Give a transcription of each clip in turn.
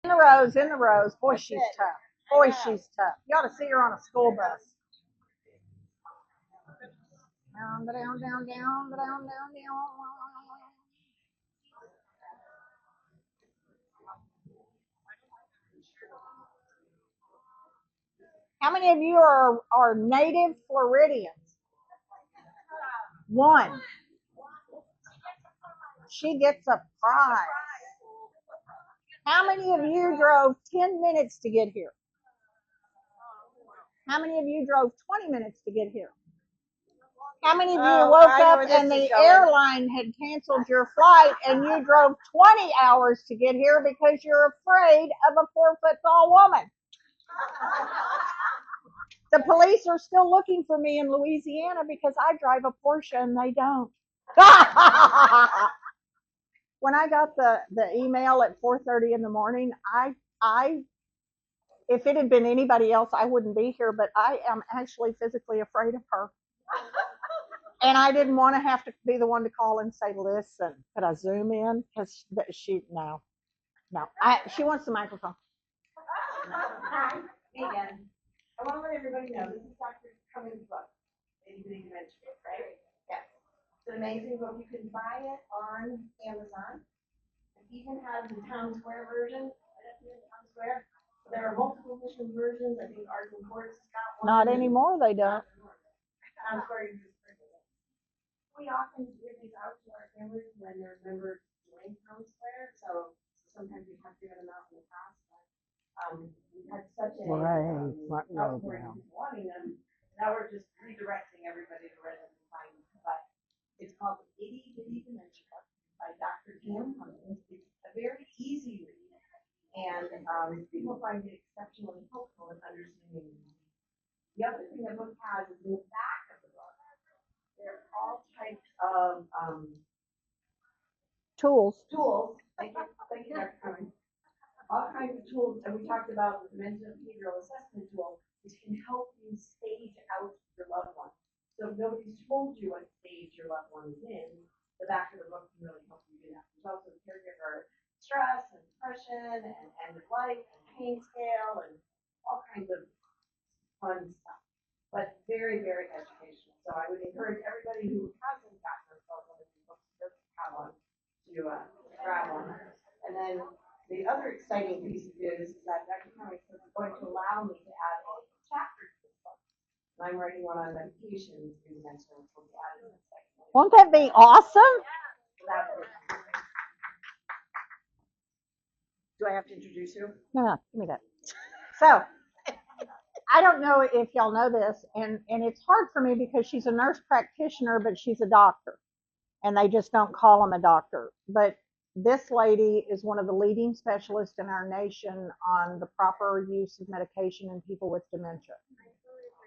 In the rows, in the rows. Boy, she's tough. Boy, she's tough. You ought to see her on a school bus. Down, down, down, down, down, down, down. How many of you are native Floridians? One. She gets a prize. How many of you drove 10 minutes to get here? How many of you drove 20 minutes to get here? How many of you woke up and the airline had canceled your flight and you drove 20 hours to get here because you're afraid of a 4-foot-tall woman? The police are still looking for me in Louisiana because I drive a Porsche and they don't. When I got the email at 4:30 in the morning, I if it had been anybody else, I wouldn't be here, but I am actually physically afraid of her. And I didn't want to have to be the one to call and say, listen, could I zoom in? Because no. She wants the microphone. Hi, hey again. I want to let everybody know this is Dr. Cummings' book, Dementia, right? Yes. It's an amazing book. You can buy it on Amazon. It even has the Town Square version. Town Square. There are multiple versions. I think Arts and Courts has got one. Not anymore, they don't. Town Square uses we often give these out to our families when their members join Town Square, so sometimes we have given them out in the past, but we've had such a outpouring of wanting them. Now we're just redirecting everybody to where they can find them. But it's called Itty Bitty Dementia by Dr. Tam Cummings. It's a very easy read, and people find it exceptionally helpful in understanding. The other thing the book has is in the back of the book, there are all types of tools. Thank you, Dr. Cummings. All kinds of tools, and we talked about the dementia behavioral assessment tool, which can help you stage out your loved one. So if nobody's told you what stage your loved one is in, the back of the book can really help you do that. There's also caregiver stress and depression and end of life and pain scale and all kinds of fun stuff, but very, very educational. So I would encourage everybody who hasn't gotten themselves one of these books to have one, to grab one. And then the other exciting piece of news is that Dr. Cummings is going to allow me to add a chapter to this book. And I'm writing one on medications in dementia, which will be added in the second one. Won't that be awesome? Do I have to introduce you? No, give me that. So, I don't know if y'all know this, and it's hard for me because she's a nurse practitioner, but she's a doctor, and they just don't call him a doctor. But this lady is one of the leading specialists in our nation on the proper use of medication in people with dementia.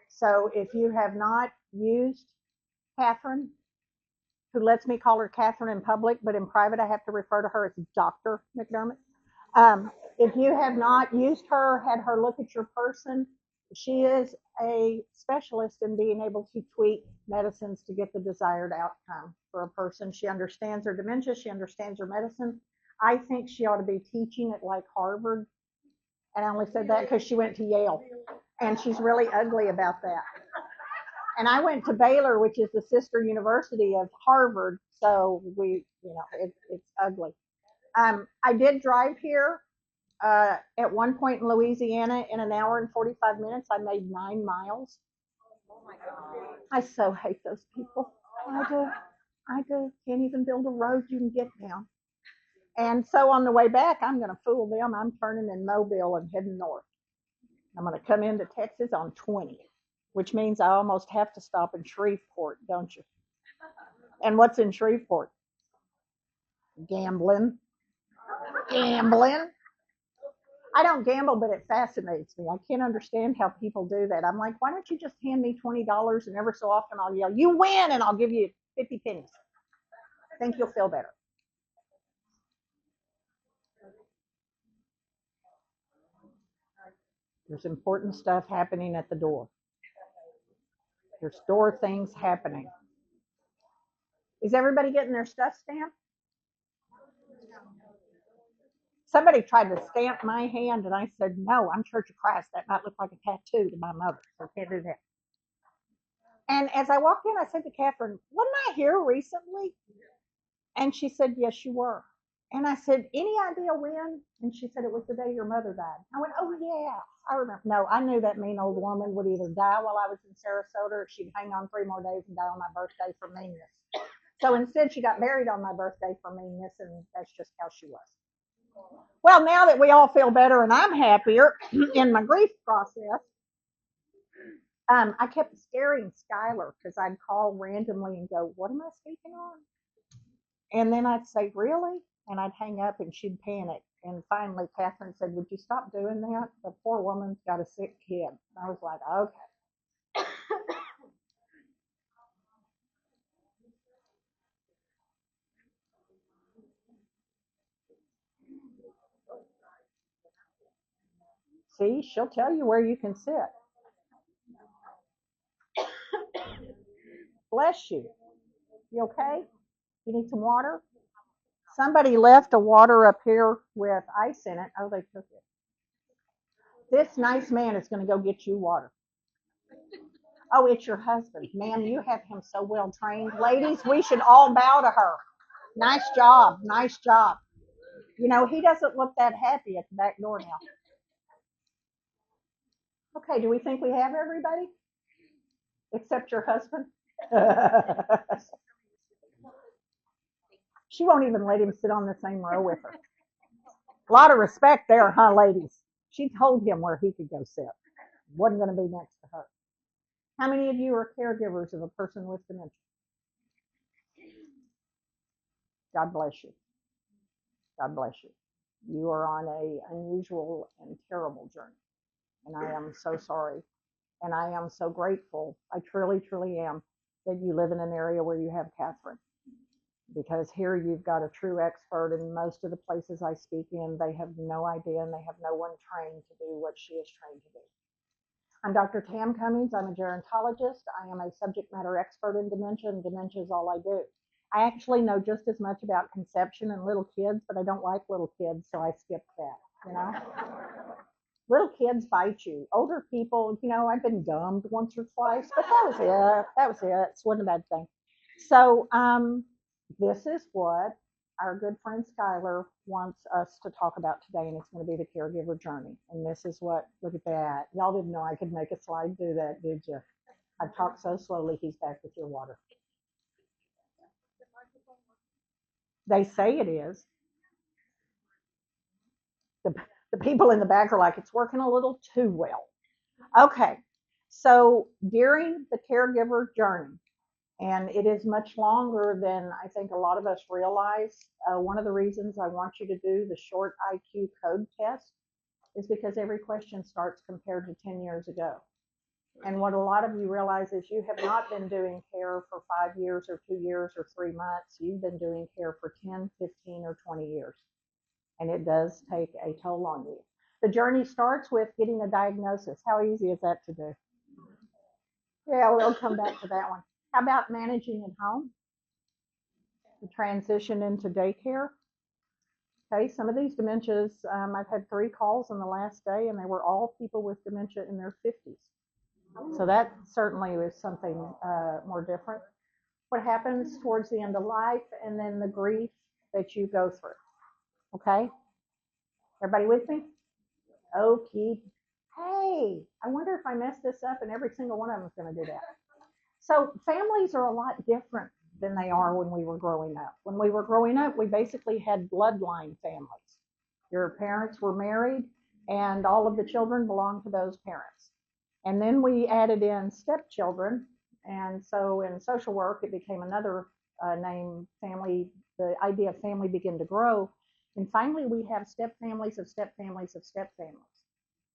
So if you have not used Catherine, who lets me call her Catherine in public, but in private I have to refer to her as Dr. McDermott. If you have not used her, had her look at your person, she is a specialist in being able to tweak medicines to get the desired outcome for a person. She understands her dementia. She understands her medicine. I think she ought to be teaching at like Harvard. And I only said that because she went to Yale. And she's really ugly about that. And I went to Baylor, which is the sister university of Harvard. So it's ugly. I did drive here. At one point in Louisiana, in an hour and 45 minutes, I made 9 miles. Oh my God. I so hate those people. I do. Can't even build a road you can get down. And so on the way back, I'm going to fool them. I'm turning in Mobile and heading north. I'm going to come into Texas on 20, which means I almost have to stop in Shreveport, don't you? And what's in Shreveport? Gambling. I don't gamble, but it fascinates me. I can't understand how people do that. I'm like, why don't you just hand me $20 and every so often I'll yell, you win, and I'll give you 50 pennies. I think you'll feel better. There's important stuff happening at the door. There's door things happening. Is everybody getting their stuff stamped? Somebody tried to stamp my hand, and I said, no, I'm Church of Christ. That might look like a tattoo to my mother, so I can't do that. And as I walked in, I said to Catherine, wasn't I here recently? And she said, yes, you were. And I said, any idea when? And she said, it was the day your mother died. I went, oh, yeah, I remember. No, I knew that mean old woman would either die while I was in Sarasota or she'd hang on 3 more days and die on my birthday for meanness. So instead, she got married on my birthday for meanness, and that's just how she was. Well, now that we all feel better and I'm happier in my grief process, I kept scaring Skylar because I'd call randomly and go, what am I speaking on? And then I'd say, really? And I'd hang up and she'd panic. And finally, Catherine said, would you stop doing that? The poor woman's got a sick kid. And I was like, okay. See, she'll tell you where you can sit. Bless you. You okay? You need some water? Somebody left a water up here with ice in it. Oh, they took it. This nice man is going to go get you water. Oh, it's your husband. Ma'am, you have him so well trained. Ladies, we should all bow to her. Nice job. Nice job. You know, he doesn't look that happy at the back door now. Okay, do we think we have everybody? Except your husband? She won't even let him sit on the same row with her. A lot of respect there, huh, ladies? She told him where he could go sit. Wasn't going to be next to her. How many of you are caregivers of a person with dementia? God bless you. God bless you. You are on a unusual and terrible journey. And I am so sorry. And I am so grateful. I truly, truly am that you live in an area where you have Catherine. Because here you've got a true expert, and most of the places I speak in, they have no idea and they have no one trained to do what she is trained to do. I'm Dr. Tam Cummings. I'm a gerontologist. I am a subject matter expert in dementia, and dementia is all I do. I actually know just as much about conception and little kids, but I don't like little kids, so I skipped that, you know? Little kids bite you. Older people, you know, I've been gummed once or twice, but that was it. That was it. It wasn't a bad thing. So this is what our good friend Skylar wants us to talk about today, and it's going to be the caregiver journey. And this is what, look at that. Y'all didn't know I could make a slide do that, did you? I talked so slowly, he's back with your water. They say it is. The people in the back are like, it's working a little too well. Okay, so during the caregiver journey, and it is much longer than I think a lot of us realize. One of the reasons I want you to do the short IQ code test is because every question starts compared to 10 years ago. And what a lot of you realize is you have not been doing care for 5 years or 2 years or 3 months. You've been doing care for 10, 15, or 20 years. And it does take a toll on you. The journey starts with getting a diagnosis. How easy is that to do? Yeah, we'll come back to that one. How about managing at home? The transition into daycare. Okay, some of these dementias, I've had 3 calls in the last day, and they were all people with dementia in their 50s. So that certainly is something more different. What happens towards the end of life, and then the grief that you go through. Okay? Everybody with me? Okay. Hey, I wonder if I mess this up, and every single one of them is going to do that. So families are a lot different than they are when we were growing up. When we were growing up, we basically had bloodline families. Your parents were married, and all of the children belonged to those parents. And then we added in stepchildren, and so in social work, it became another name, family. The idea of family began to grow, and finally we have step families of step families of step families.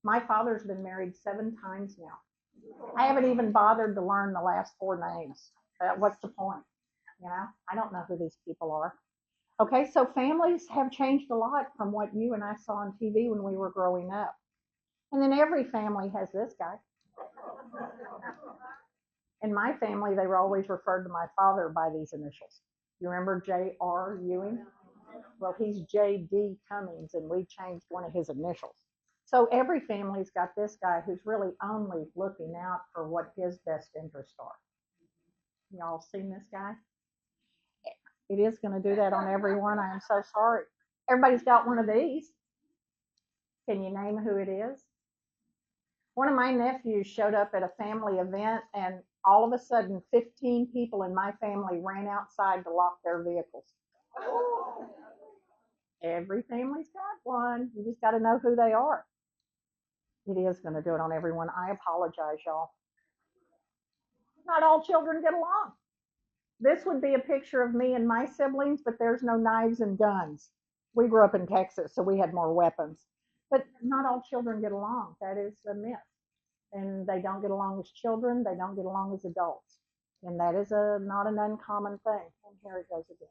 My father's been married 7 times now. I haven't even bothered to learn the last 4 names. What's the point? You know, I don't know who these people are. Okay, so families have changed a lot from what you and I saw on TV when we were growing up. And then every family has this guy. In my family, they were always referred to my father by these initials. You remember J.R. Ewing? Well, he's J.D. Cummings, and we changed one of his initials. So every family's got this guy who's really only looking out for what his best interests are. Y'all seen this guy? It is going to do that on everyone. I am so sorry. Everybody's got one of these. Can you name who it is? One of my nephews showed up at a family event, and all of a sudden 15 people in my family ran outside to lock their vehicles. Every family's got one. You just got to know who they are. It is going to do it on everyone. I apologize, y'all. Not all children get along. This would be a picture of me and my siblings, but there's no knives and guns. We grew up in Texas, so we had more weapons. But not all children get along. That is a myth. And they don't get along as children. They don't get along as adults. And that is not an uncommon thing. And here it goes again.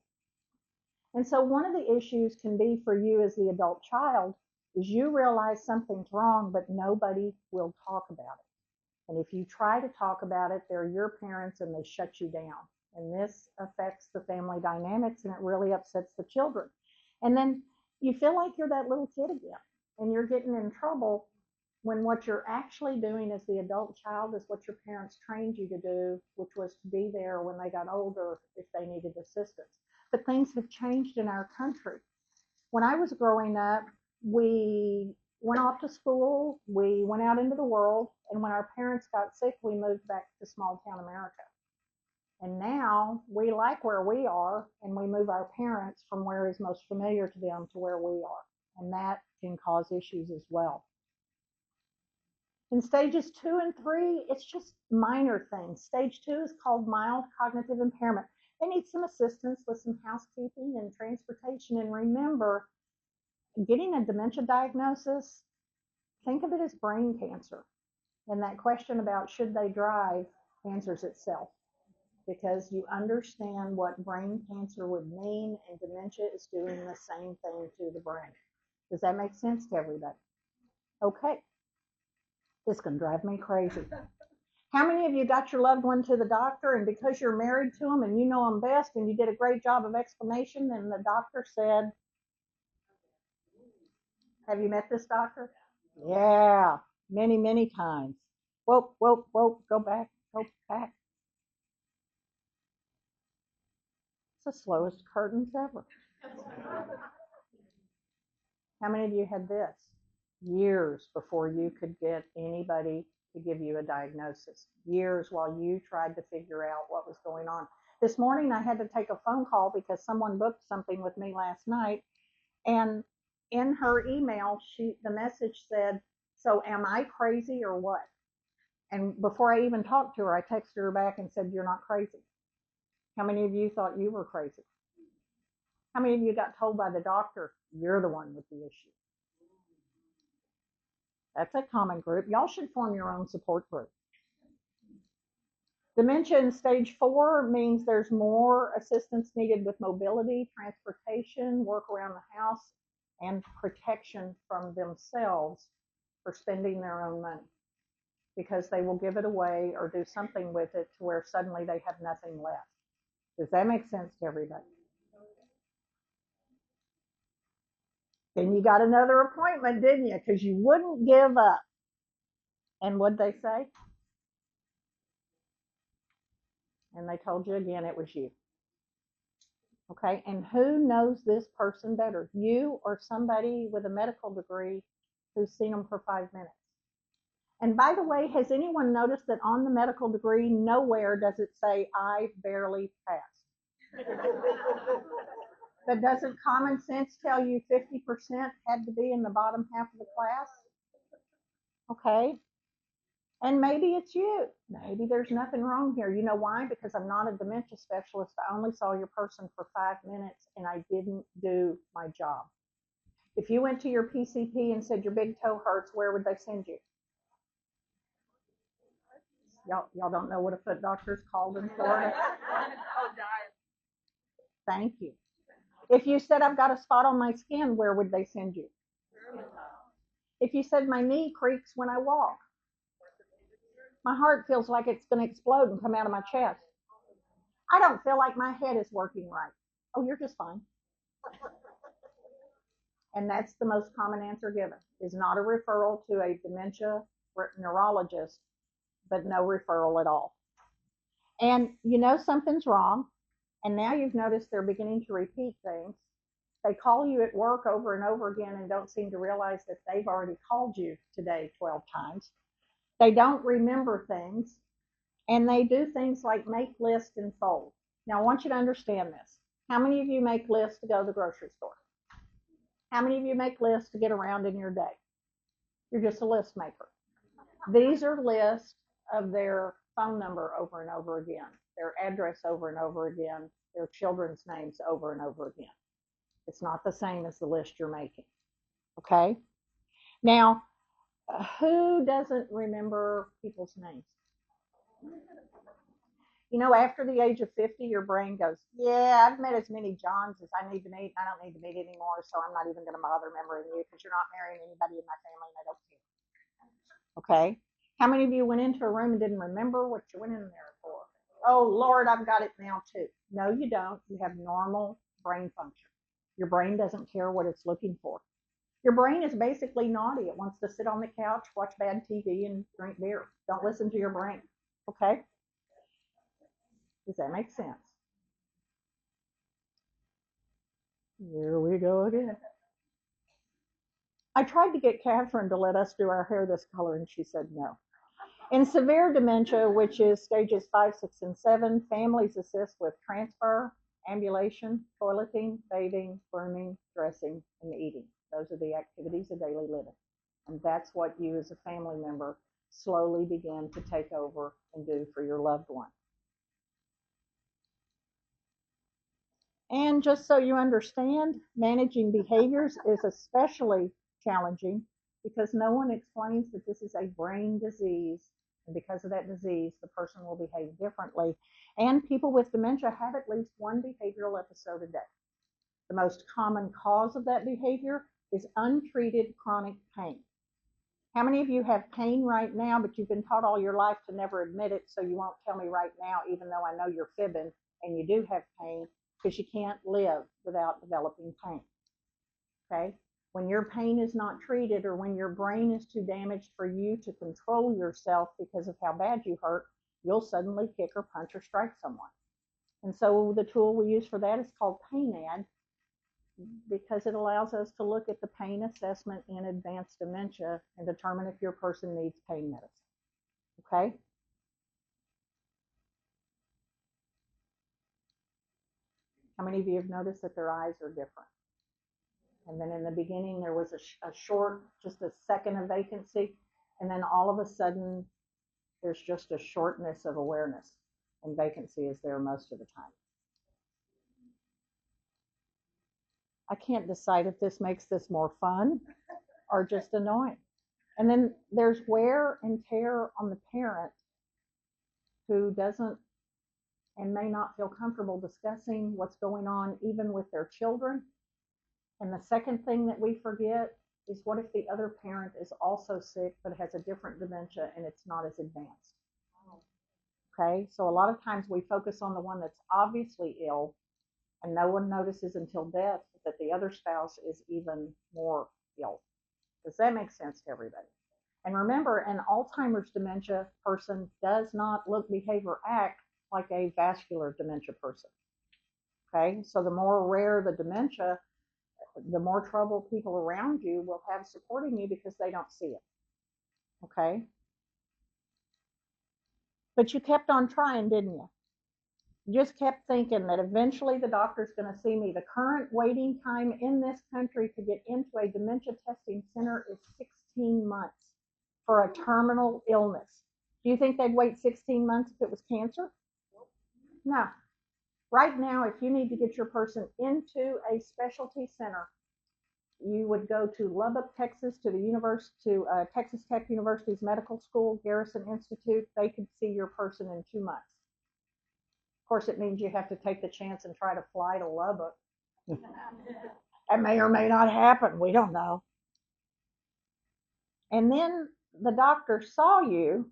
And so one of the issues can be for you as the adult child is you realize something's wrong, but nobody will talk about it. And if you try to talk about it, they're your parents and they shut you down. And this affects the family dynamics and it really upsets the children. And then you feel like you're that little kid again and you're getting in trouble when what you're actually doing as the adult child is what your parents trained you to do, which was to be there when they got older if they needed assistance. But things have changed in our country. When I was growing up, we went off to school, we went out into the world, and when our parents got sick, we moved back to small town America. And now we like where we are, and we move our parents from where is most familiar to them to where we are. And that can cause issues as well. In stages 2 and 3, it's just minor things. Stage 2 is called mild cognitive impairment. They need some assistance with some housekeeping and transportation. And remember, getting a dementia diagnosis, think of it as brain cancer. And that question about should they drive answers itself because you understand what brain cancer would mean, and dementia is doing the same thing to the brain. Does that make sense to everybody? Okay. This can drive me crazy. How many of you got your loved one to the doctor, and because you're married to them and you know them best and you did a great job of explanation, and the doctor said, have you met this doctor? Yeah, many, many times. Whoa, whoa, whoa, go back, go back. It's the slowest curtains ever. How many of you had this? Years before you could get anybody to give you a diagnosis. Years while you tried to figure out what was going on. This morning I had to take a phone call because someone booked something with me last night, and in her email, the message said, so am I crazy or what? And before I even talked to her, I texted her back and said, you're not crazy. How many of you thought you were crazy? How many of you got told by the doctor, you're the one with the issue? That's a common group. Y'all should form your own support group. Dementia in stage 4 means there's more assistance needed with mobility, transportation, work around the house, and protection from themselves for spending their own money, because they will give it away or do something with it to where suddenly they have nothing left. Does that make sense to everybody? Then you got another appointment, didn't you? Because you wouldn't give up. And what'd they say? And they told you again it was you. Okay, and who knows this person better, you or somebody with a medical degree who's seen them for 5 minutes? And by the way, has anyone noticed that on the medical degree, nowhere does it say, I barely passed? But doesn't common sense tell you 50% had to be in the bottom half of the class? Okay. And maybe it's you. Maybe there's nothing wrong here. You know why? Because I'm not a dementia specialist. I only saw your person for 5 minutes and I didn't do my job. If you went to your PCP and said your big toe hurts, where would they send you? Y'all don't know what a foot doctor is called in Florida? Thank you. If you said I've got a spot on my skin, where would they send you? If you said my knee creaks when I walk, my heart feels like it's going to explode and come out of my chest, I don't feel like my head is working right. Oh, you're just fine. And that's the most common answer given, is not a referral to a dementia neurologist, but no referral at all. And you know something's wrong, and now you've noticed they're beginning to repeat things. They call you at work over and over again and don't seem to realize that they've already called you today 12 times. They don't remember things, and they do things like make lists and fold. Now, I want you to understand this. How many of you make lists to go to the grocery store? How many of you make lists to get around in your day? You're just a list maker. These are lists of their phone number over and over again, their address over and over again, their children's names over and over again. It's not the same as the list you're making. Okay? Now, who doesn't remember people's names? You know, after the age of 50, your brain goes, yeah, I've met as many Johns as I need to meet. I don't need to meet anymore, so I'm not even going to bother remembering you because you're not marrying anybody in my family and I don't care. Okay? How many of you went into a room and didn't remember what you went in there for? Oh, Lord, I've got it now too. No, you don't. You have normal brain function. Your brain doesn't care what it's looking for. Your brain is basically naughty. It wants to sit on the couch, watch bad TV, and drink beer. Don't listen to your brain. Okay? Does that make sense? Here we go again. I tried to get Catherine to let us do our hair this color, and she said no. In severe dementia, which is stages 5, 6, and 7, families assist with transfer, ambulation, toileting, bathing, grooming, dressing, and eating. Those are the activities of daily living. And that's what you as a family member slowly begin to take over and do for your loved one. And just so you understand, managing behaviors is especially challenging because no one explains that this is a brain disease. And because of that disease, the person will behave differently. And people with dementia have at least one behavioral episode a day. The most common cause of that behavior is untreated chronic pain. How many of you have pain right now, but you've been taught all your life to never admit it, so you won't tell me right now, even though I know you're fibbing and you do have pain, because you can't live without developing pain. Okay? When your pain is not treated or when your brain is too damaged for you to control yourself because of how bad you hurt, you'll suddenly kick or punch or strike someone. And so the tool we use for that is called PainAD, because it allows us to look at the pain assessment in advanced dementia and determine if your person needs pain medicine. Okay? How many of you have noticed that their eyes are different? And then in the beginning, there was a short, just a second of vacancy. And then all of a sudden, there's just a shortness of awareness. And vacancy is there most of the time. I can't decide if this makes this more fun or just annoying. And then there's wear and tear on the parent who doesn't and may not feel comfortable discussing what's going on even with their children. And the second thing that we forget is, what if the other parent is also sick but has a different dementia and it's not as advanced? Okay, so a lot of times we focus on the one that's obviously ill and no one notices until death that the other spouse is even more ill. Does that make sense to everybody? And remember, an Alzheimer's dementia person does not look, behave, or act like a vascular dementia person. Okay, so the more rare the dementia, the more trouble people around you will have supporting you because they don't see it. Okay? But you kept on trying, didn't you? You just kept thinking that eventually the doctor's going to see me. The current waiting time in this country to get into a dementia testing center is 16 months for a terminal illness. Do you think they'd wait 16 months if it was cancer? No. Right now, if you need to get your person into a specialty center, you would go to Lubbock, Texas, to the Texas Tech University's medical school, Garrison Institute. They could see your person in 2 months. Of course, it means you have to take the chance and try to fly to Lubbock. That may or may not happen. We don't know. And then the doctor saw you,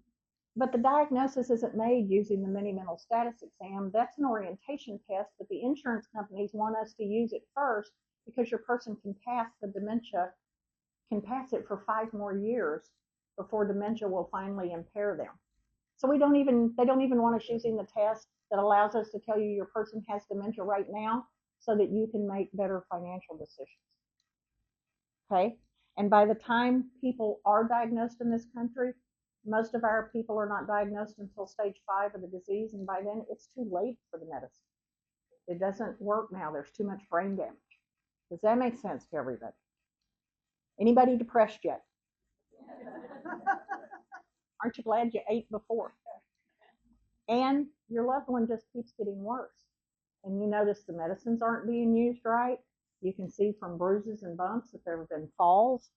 but the diagnosis isn't made using the mini mental status exam. That's an orientation test, but the insurance companies want us to use it first because your person can pass the dementia, can pass it for 5 more years before dementia will finally impair them. So they don't even want us using the test that allows us to tell you your person has dementia right now so that you can make better financial decisions. Okay? And by the time people are diagnosed in this country, most of our people are not diagnosed until stage 5 of the disease, and by then it's too late for the medicine. It doesn't work now. There's too much brain damage. Does that make sense to everybody? Anybody depressed yet? Aren't you glad you ate before? And your loved one just keeps getting worse. And you notice the medicines aren't being used right. You can see from bruises and bumps that there have been falls.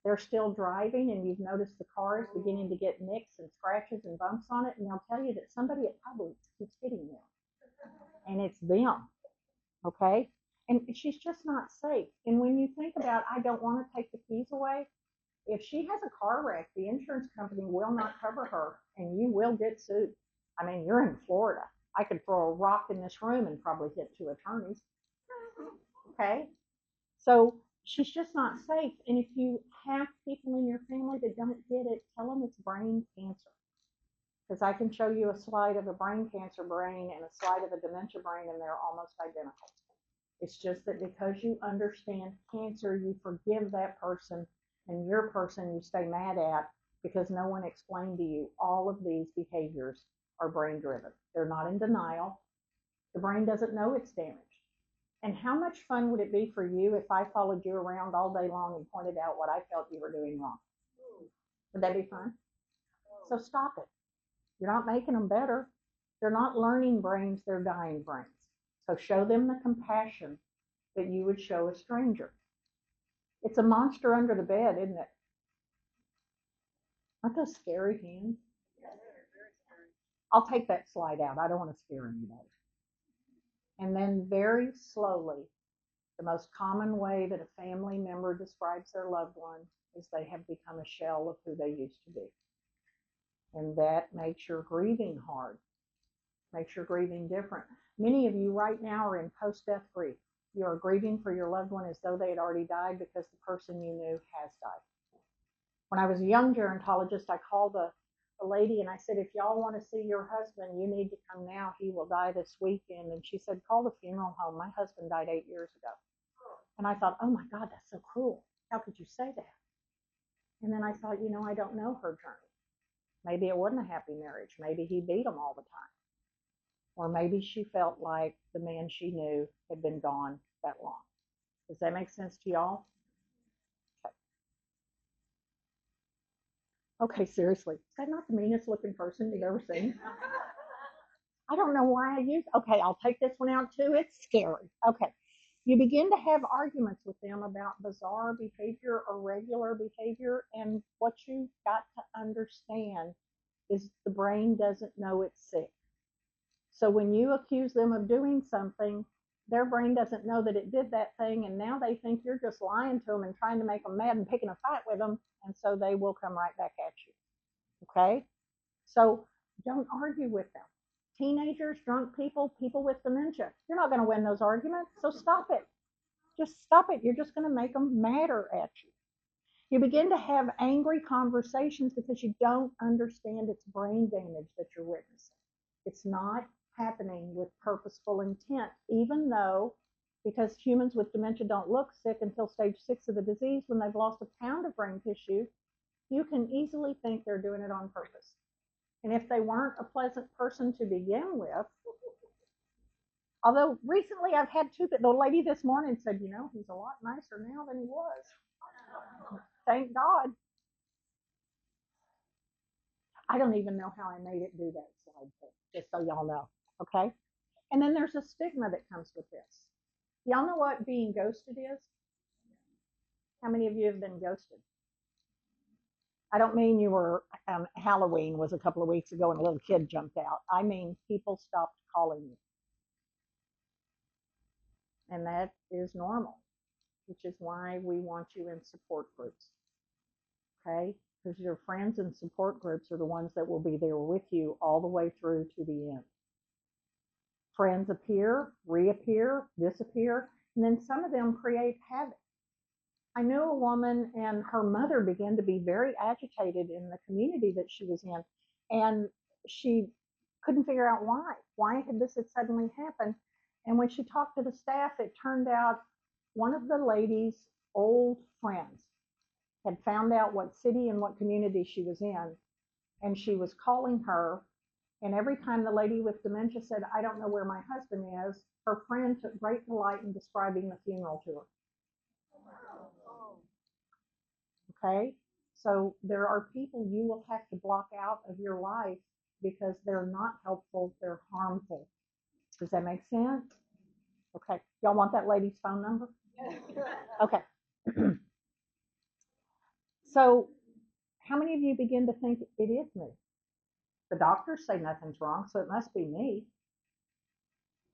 They're still driving, and you've noticed the car is beginning to get nicks and scratches and bumps on it, and they'll tell you that somebody at Publix keeps hitting them. And it's them. Okay? And she's just not safe. And when you think about, I don't want to take the keys away, if she has a car wreck, the insurance company will not cover her, and you will get sued. I mean, you're in Florida. I could throw a rock in this room and probably hit 2 attorneys. Okay? So she's just not safe. And if you have people in your family that don't get it, tell them it's brain cancer. Because I can show you a slide of a brain cancer brain and a slide of a dementia brain, and they're almost identical. It's just that because you understand cancer, you forgive that person, and your person you stay mad at because no one explained to you all of these behaviors are brain driven. They're not in denial. The brain doesn't know it's damaged. And how much fun would it be for you if I followed you around all day long and pointed out what I felt you were doing wrong? Would that be fun? So stop it. You're not making them better. They're not learning brains, they're dying brains. So show them the compassion that you would show a stranger. It's a monster under the bed, isn't it? Aren't those scary hands? I'll take that slide out. I don't want to scare anybody. And then very slowly, the most common way that a family member describes their loved one is they have become a shell of who they used to be. And that makes your grieving hard, makes your grieving different. Many of you right now are in post-death grief. You are grieving for your loved one as though they had already died because the person you knew has died. When I was a young gerontologist, I called a lady and I said, if y'all want to see your husband, you need to come now. He will die this weekend. And she said, call the funeral home. My husband died 8 years ago. And I thought, oh my God, that's so cruel. How could you say that? And then I thought, I don't know her journey. Maybe it wasn't a happy marriage. Maybe he beat them all the time. Or maybe she felt like the man she knew had been gone that long. Does that make sense to y'all? Okay, seriously. Is that not the meanest looking person you've ever seen? I don't know why I use. Okay, I'll take this one out too. It's scary. Okay. You begin to have arguments with them about bizarre behavior or regular behavior, and what you've got to understand is the brain doesn't know it's sick. So when you accuse them of doing something, their brain doesn't know that it did that thing, and now they think you're just lying to them and trying to make them mad and picking a fight with them, and so they will come right back at you. Okay? So don't argue with them. Teenagers, drunk people, people with dementia, you're not going to win those arguments, so stop it. Just stop it. You're just going to make them madder at you. You begin to have angry conversations because you don't understand it's brain damage that you're witnessing. It's not happening with purposeful intent, even though, because humans with dementia don't look sick until stage 6 of the disease, when they've lost a pound of brain tissue, you can easily think they're doing it on purpose. And if they weren't a pleasant person to begin with, although recently I've had two, the lady this morning said, he's a lot nicer now than he was. Thank God. I don't even know how I made it do that slide, just so y'all know, okay? And then there's a stigma that comes with this. Y'all know what being ghosted is? How many of you have been ghosted? I don't mean you were, Halloween was a couple of weeks ago and a little kid jumped out. I mean people stopped calling you. And that is normal, which is why we want you in support groups, okay? Because your friends and support groups are the ones that will be there with you all the way through to the end. Friends appear, reappear, disappear. And then some of them create havoc. I knew a woman and her mother began to be very agitated in the community that she was in. And she couldn't figure out why. Why had this had suddenly happened? And when she talked to the staff, it turned out one of the lady's old friends had found out what city and what community she was in. And she was calling her. And every time the lady with dementia said, I don't know where my husband is, her friend took great delight in describing the funeral to her. Okay? So there are people you will have to block out of your life because they're not helpful, they're harmful. Does that make sense? Okay. Y'all want that lady's phone number? Okay. So how many of you begin to think it is me? The doctors say nothing's wrong, so it must be me.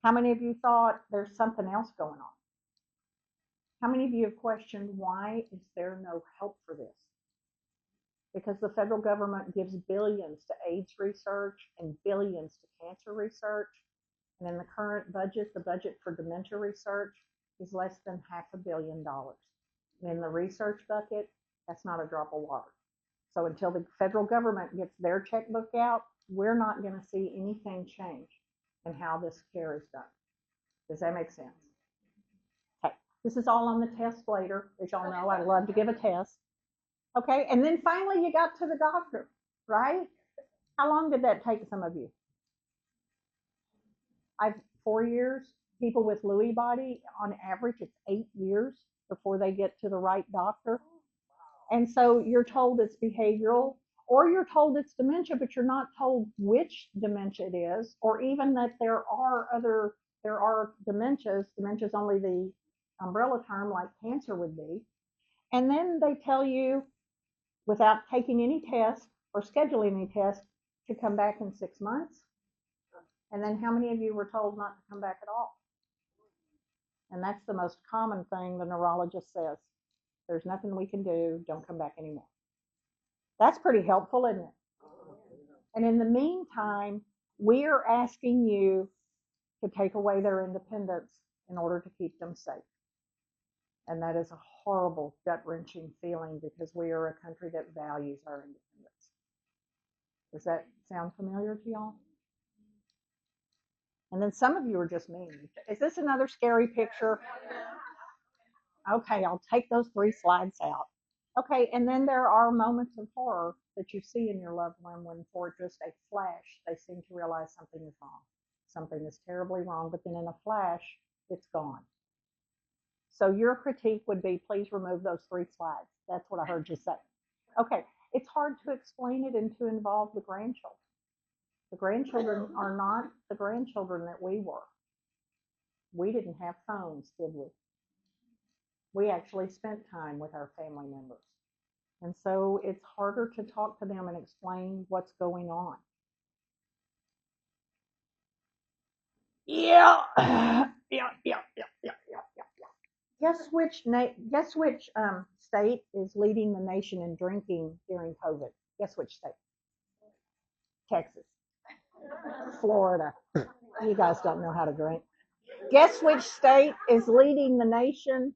How many of you thought there's something else going on? How many of you have questioned why is there no help for this? Because the federal government gives billions to AIDS research and billions to cancer research. And in the current budget, the budget for dementia research is less than $500 million. And in the research bucket, that's not a drop of water. So until the federal government gets their checkbook out, we're not going to see anything change in how this care is done. Does that make sense? Okay, this is all on the test later. As y'all know, I love to give a test. Okay, and then finally you got to the doctor, right? How long did that take some of you? 4 years. People with Lewy body, on average, it's 8 years before they get to the right doctor. And so you're told it's behavioral, or you're told it's dementia, but you're not told which dementia it is, or even that there are dementias. Dementia is only the umbrella term, like cancer would be. And then they tell you, without taking any tests or scheduling any tests, to come back in 6 months. And then how many of you were told not to come back at all? And that's the most common thing the neurologist says. There's nothing we can do. Don't come back anymore. That's pretty helpful, isn't it? And in the meantime, we're asking you to take away their independence in order to keep them safe. And that is a horrible, gut-wrenching feeling because we are a country that values our independence. Does that sound familiar to y'all? And then some of you are just mean. Is this another scary picture? Okay, I'll take those 3 slides out. Okay, and then there are moments of horror that you see in your loved one when, for just a flash, they seem to realize something is wrong. Something is terribly wrong, but then in a flash, it's gone. So your critique would be, please remove those 3 slides. That's what I heard you say. Okay, it's hard to explain it and to involve the grandchildren. The grandchildren are not the grandchildren that we were. We didn't have phones, did we? We actually spent time with our family members. And so it's harder to talk to them and explain what's going on. Yeah. Guess which state is leading the nation in drinking during COVID? Guess which state? Texas. Florida. You guys don't know how to drink. Guess which state is leading the nation